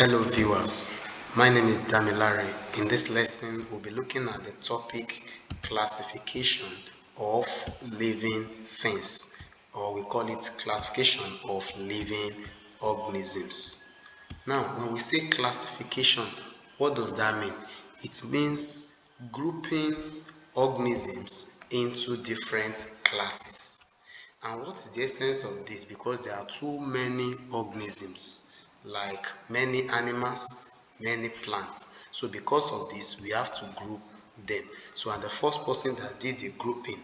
Hello viewers, my name is Damilare. In this lesson, we'll be looking at the topic classification of living things, or we call it classification of living organisms. Now, when we say classification, what does that mean? It means grouping organisms into different classes. And what is the essence of this? Because there are too many organisms, like many animals, many plants. So because of this, we have to group them. So and the first person that did the grouping,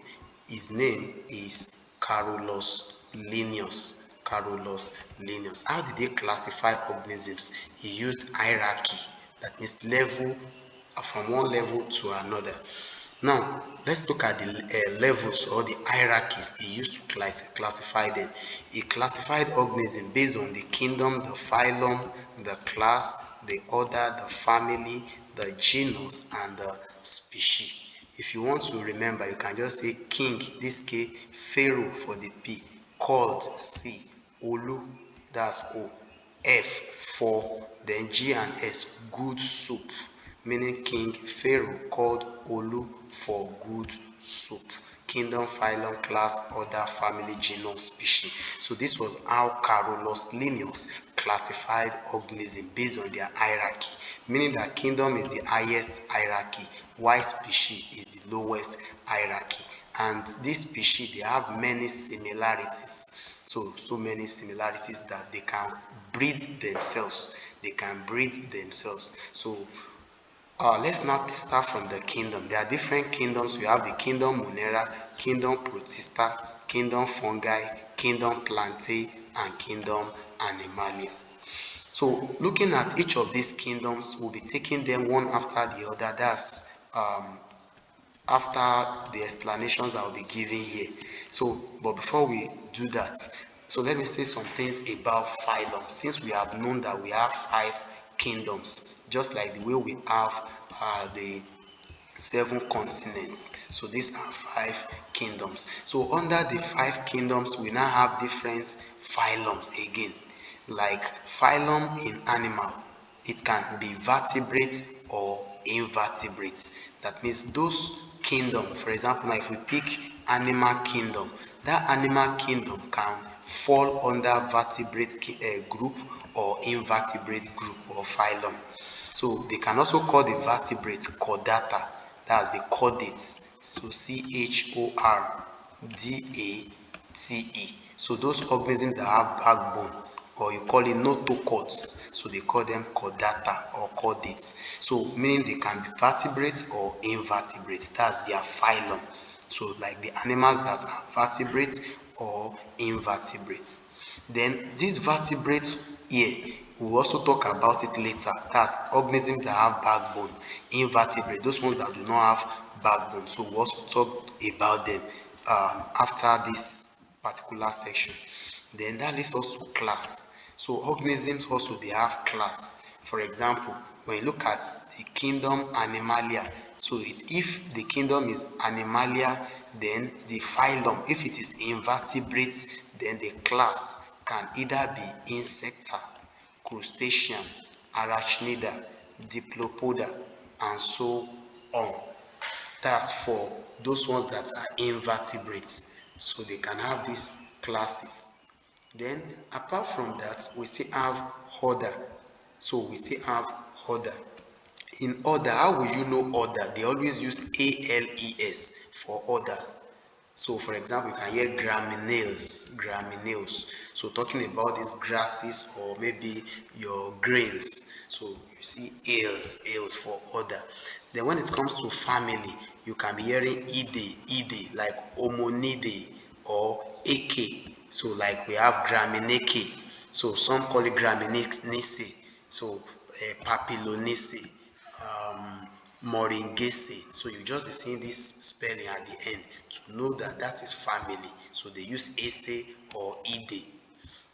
his name is Carolus Linnaeus. Carolus Linnaeus. How did they classify organisms? He used hierarchy, that means level from one level to another. Now, let's look at the levels or the hierarchies he used to classify them. He classified organisms based on the kingdom, the phylum, the class, the order, the family, the genus, and the species. If you want to remember, you can just say king, this K, pharaoh for the P, called C, Olu, that's O, F for, then G and S, good soup, meaning king, pharaoh called Olu for good soup. Kingdom, phylum, class, order, family, genus, species. So this was how Carolus Linnaeus classified organisms based on their hierarchy, meaning that kingdom is the highest hierarchy, while species is the lowest hierarchy. And this species, they have many similarities. So many similarities that they can breed themselves. They can breed themselves. So let's now start from the kingdom. There are different kingdoms. We have the kingdom Monera, kingdom Protista, kingdom Fungi, kingdom Plantae, and kingdom Animalia. So looking at each of these kingdoms, we'll be taking them one after the other. That's after the explanations I'll be giving here. So, but before we do that, so let me say some things about phylum. Since we have known that we have 5 kingdoms, just like the way we have the 7 continents. So these are 5 kingdoms. So under the 5 kingdoms, we now have different phylums again. Like phylum in animal, it can be vertebrates or invertebrates. That means those kingdom, for example, now if we pick animal kingdom, that animal kingdom can fall under vertebrate group or invertebrate group or phylum. So they can also call the vertebrate chordata, that's the chordates. So Chordate. So those organisms that have backbone, or you call it notochords, so they call them chordata or chordates. So meaning they can be vertebrates or invertebrates, that's their phylum. So like the animals that are vertebrates or invertebrates. Then these vertebrates here, we'll also talk about it later. That's organisms that have backbone, invertebrate, those ones that do not have backbone. So we'll also talk about them after this particular section. Then that leads us to class. So organisms also, they have class. For example, when you look at the kingdom Animalia, so if the kingdom is Animalia, then the phylum, if it is invertebrates, then the class can either be Insecta, Crustacean, Arachnida, Diplopoda, and so on. That's for those ones that are invertebrates. So they can have these classes. Then apart from that, we still have order. So we still have order. In order, how will you know order? They always use ALES for order. So for example, you can hear gramineals. So talking about these grasses or maybe your grains. So you see ales for order. Then when it comes to family, you can be hearing ide, like Hominidae or eke. So like we have Graminaceae. So some call it Graminaceae. So Papilionaceae. Moringese. So you just be seeing this spelling at the end to know that that is family. So they use ese or ide.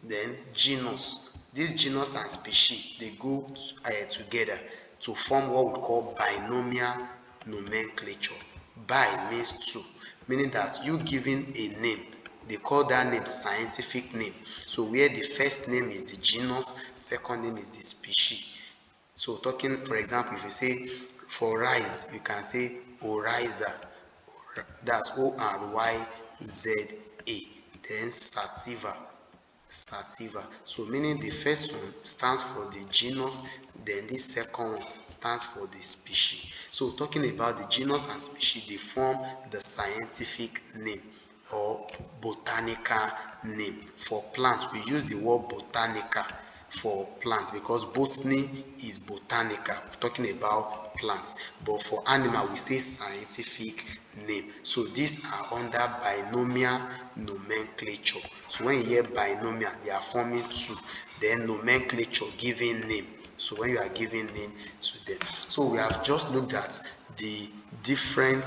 Then genus. This genus and species, they go together to form what we call binomial nomenclature. Bi means two, meaning that you giving a name, they call that name scientific name. So where the first name is the genus, second name is the species. So talking, for example, if you say for rice, you can say oryza. That's Oyza. Then sativa. So meaning the first one stands for the genus, then this second one stands for the species. So talking about the genus and species, they form the scientific name or botanical name. For plants, we use the word botanica for plants because botany is botanical, talking about plants. But for animal, we say scientific name. So these are under binomial nomenclature. So when you hear binomial, they are forming two. Then nomenclature, giving name. So when you are giving name to them. So we have just looked at the different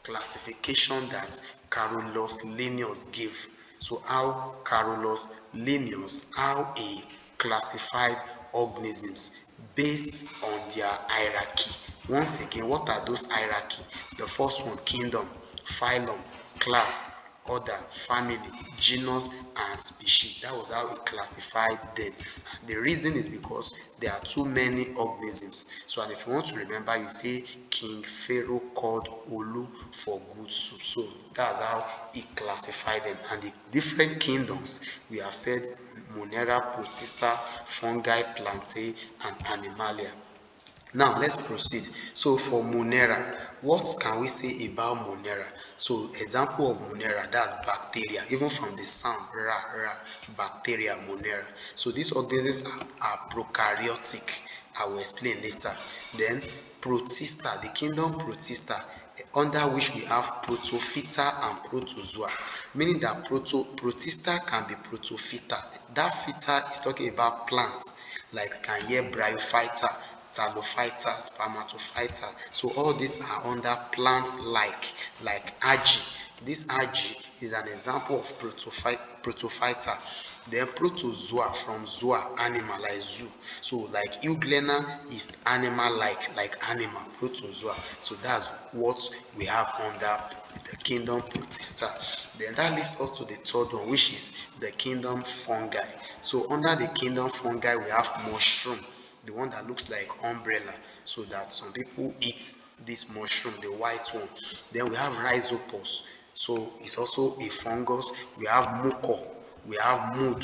classification that Carolus Linnaeus gave. So how Carolus Linnaeus, how he classified organisms based on their hierarchy. Once again, what are those hierarchy? The first one, kingdom, phylum, class, order, family, genus, and species. That was how he classified them. And the reason is because there are too many organisms. So, and if you want to remember, you say King Pharaoh called Olu for good soup. So that's how he classified them. And the different kingdoms, we have said Monera, Protista, Fungi, Plantae, and Animalia. Now let's proceed. So for Monera, what can we say about Monera? So example of Monera, that's bacteria. Even from the sound, bacteria, Monera. So these organisms are prokaryotic. I will explain later. Then Protista, the kingdom Protista, under which we have Protophyta and Protozoa, meaning that Protista can be Protophyta. That phyta is talking about plants, like you can hear Bryophyta, Talophyta, Spermatophyta. So all these are under plants like algae. This algae is an example of protophyta. Then protozoa, from zoa, animal, like zoo. So like euglena is animal like animal, protozoa. So that's what we have under the kingdom Protista. Then that leads us to the third one, which is the kingdom Fungi. So under the kingdom Fungi, we have mushroom, the one that looks like umbrella, so that some people eat this mushroom, the white one. Then we have rhizopus, so it's also a fungus. We have mucor, we have mold,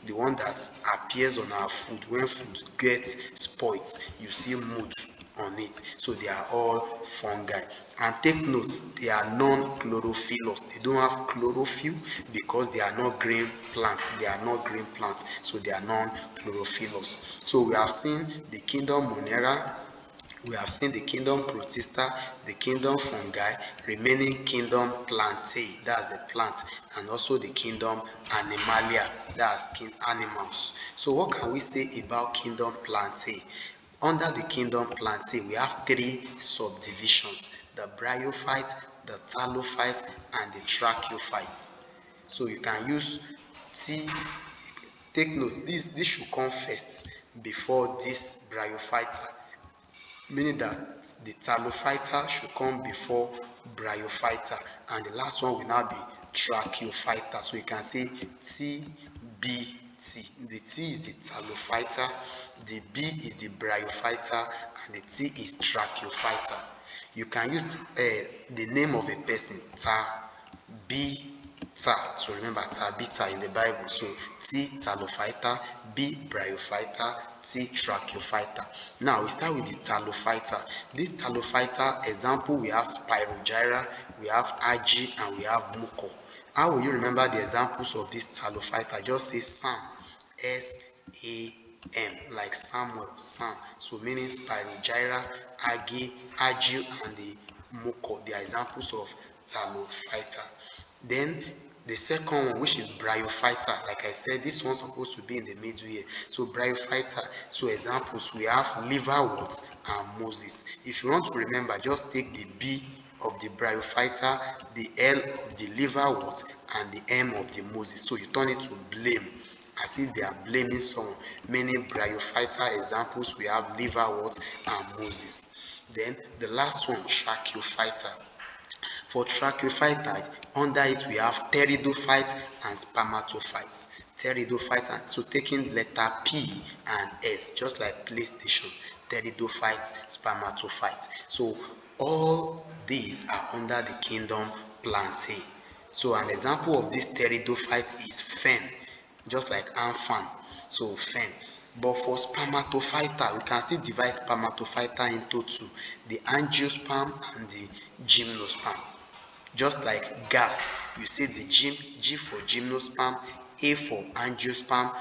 the one that appears on our food. When food gets spoiled, you see mold on it. So they are all fungi. And take note, they are non-chlorophyllous. They don't have chlorophyll because they are not green plants. They are not green plants, so they are non-chlorophyllous. So we have seen the kingdom Monera, we have seen the kingdom Protista, the kingdom Fungi, remaining kingdom Plantae, that's the plant, and also the kingdom Animalia, that's animals. So what can we say about kingdom Plantae? Under the kingdom Plantae, we have three subdivisions: the bryophyte, the talophyte, and the tracheophyte. So you can use T. Take note, this should come first before this bryophyte, meaning that the talophyta should come before bryophyta, and the last one will now be tracheophyta. So you can say TBT. The T is the talophyta, the B is the bryophyta, and the T is tracheophyta. You can use the name of a person, Tabitha. So remember Tabitha in the Bible. So T talophyta, B bryophyta, T tracheophyta. Now we start with the talophyta. This talophyta example, we have Spirogyra, we have algae, and we have mucor. How will you remember the examples of this talophyta? Just say Sam, S-A-M, like Samuel, Sam. So meaning Spirogyra, algae, and the mucor. They are examples of talophyta. Then the second one, which is bryophyta, like I said, this one's supposed to be in the middle here. So bryophyta, so examples, we have liverwort and Moses. If you want to remember, just take the B of the bryophyta, the L of the liverwort, and the M of the Moses. So you turn it to blame, as if they are blaming someone. Meaning bryophyta examples, we have liverwort and Moses. Then the last one, tracheophyta. For tracheophyta, Under it we have pteridophytes and spermatophytes. Pteridophytes, and so taking letter P and S, just like PlayStation. Pteridophytes, spermatophytes. So all these are under the kingdom Plantae. So an example of this pteridophyte is fern, just like amphan. So fern. But for spermatophyta, we can still divide spermatophyta into two, the angiosperm and the gymnosperm. Just like gas, you say the G for gymnosperm, A for angiosperm,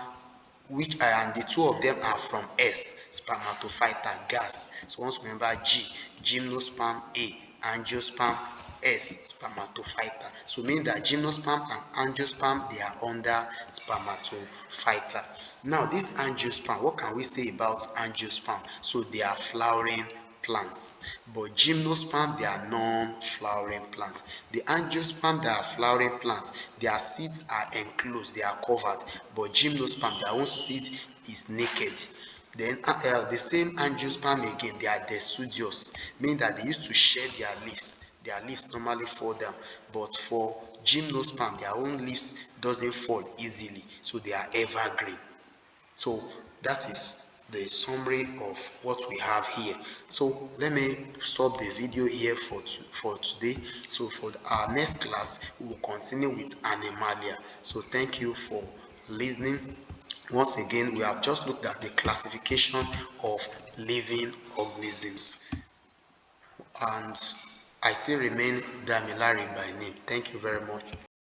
which and the two of them are from S, spermatophyta, gas. So once remember G, gymnosperm, A, angiosperm, S, spermatophyta. So meaning that gymnosperm and angiosperm, they are under spermatophyta. Now this angiosperm, what can we say about angiosperm? So they are flowering plants, but gymnosperm, they are non-flowering plants. The angiosperm, they are flowering plants, their seeds are enclosed, they are covered, but gymnosperm, their own seed is naked. Then the same angiosperm again, they are deciduous, meaning that they used to shed their leaves normally fall down, but for gymnosperm, their own leaves doesn't fall easily, so they are evergreen. So that is the summary of what we have here. So let me stop the video here for today. So for our next class, we will continue with Animalia. So thank you for listening. Once again, we have just looked at the classification of living organisms. And I still remain Damilari by name. Thank you very much.